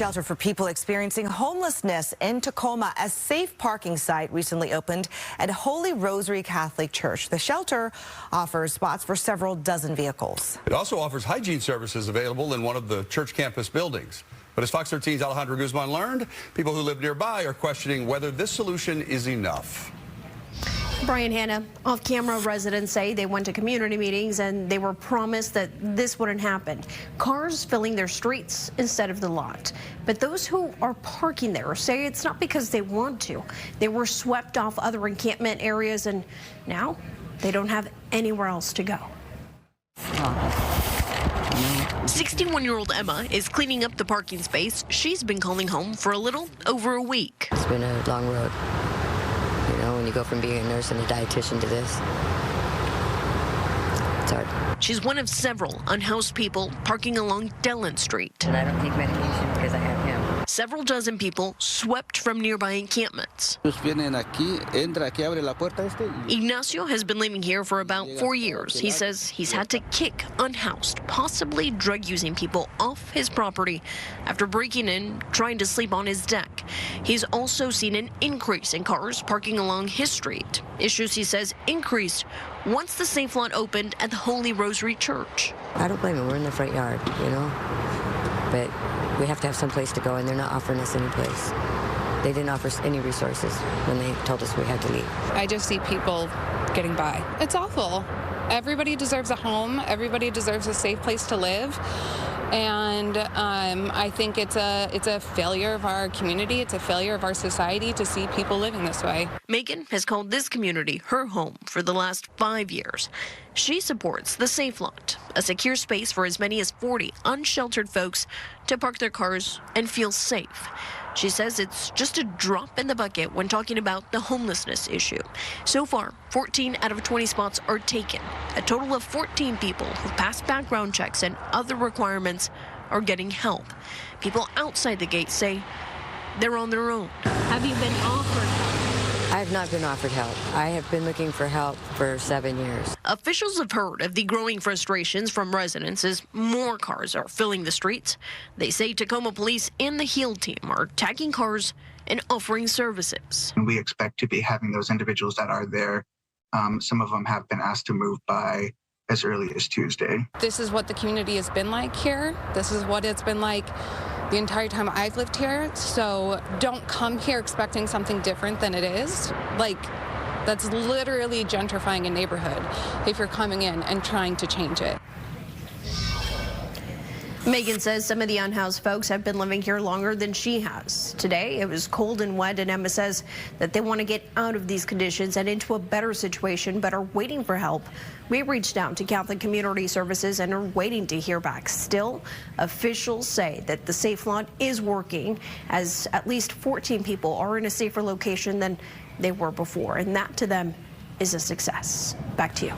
shelter for people experiencing homelessness in Tacoma. A safe parking site recently opened at Holy Rosary Catholic Church. The shelter offers spots for several dozen vehicles. It also offers hygiene services available in one of the church campus buildings. But as Fox 13's Alejandro Guzman learned, people who live nearby are questioning whether this solution is enough. Brian, Hannah, off-camera residents say they went to community meetings and they were promised that this wouldn't happen. Cars filling their streets instead of the lot. But those who are parking there say it's not because they want to. They were swept off other encampment areas and now they don't have anywhere else to go. 61-year-old Emma is cleaning up the parking space she's been calling home for a little over a week. It's been a long road. You know, when you go from being a nurse and a dietitian to this, it's hard. She's one of several unhoused people parking along Dellen Street. And I don't take medication because I have him. Several dozen people swept from nearby encampments. Ignacio has been living here for about 4 years. He says he's had to kick unhoused, possibly drug-using people off his property after breaking in, trying to sleep on his deck. He's also seen an increase in cars parking along his street. Issues, he says, increased once the safe lot opened at the Holy Rosary Church. I don't blame him. We're in the front yard, you know, but we have to have some place to go, and they're not offering us any place. They didn't offer us any resources when they told us we had to leave. I just see people getting by. It's awful. Everybody deserves a home. Everybody deserves a safe place to live. And I think it's a failure of our community. It's a failure of our society to see people living this way. Megan has called this community her home for the last 5 years. She supports the Safe Lot, a secure space for as many as 40 unsheltered folks to park their cars and feel safe. She says it's just a drop in the bucket when talking about the homelessness issue. So far, 14 out of 20 spots are taken. A total of 14 people who've passed background checks and other requirements are getting help. People outside the gate say they're on their own. Have you been offered help? I have not been offered help. I have been looking for help for 7 years. Officials have heard of the growing frustrations from residents as more cars are filling the streets. They say Tacoma police and the HEAL team are tagging cars and offering services. We expect to be having those individuals that are there. Some of them have been asked to move by as early as Tuesday. This is what the community has been like here. This is what it's been like the entire time I've lived here. So don't come here expecting something different than it is. Like, that's literally gentrifying a neighborhood if you're coming in and trying to change it. Megan says some of the unhoused folks have been living here longer than she has. Today, it was cold and wet, and Emma says that they want to get out of these conditions and into a better situation, but are waiting for help. We reached out to Catholic Community Services and are waiting to hear back. Still, officials say that the Safe Lot is working, as at least 14 people are in a safer location than they were before, and that to them is a success. Back to you.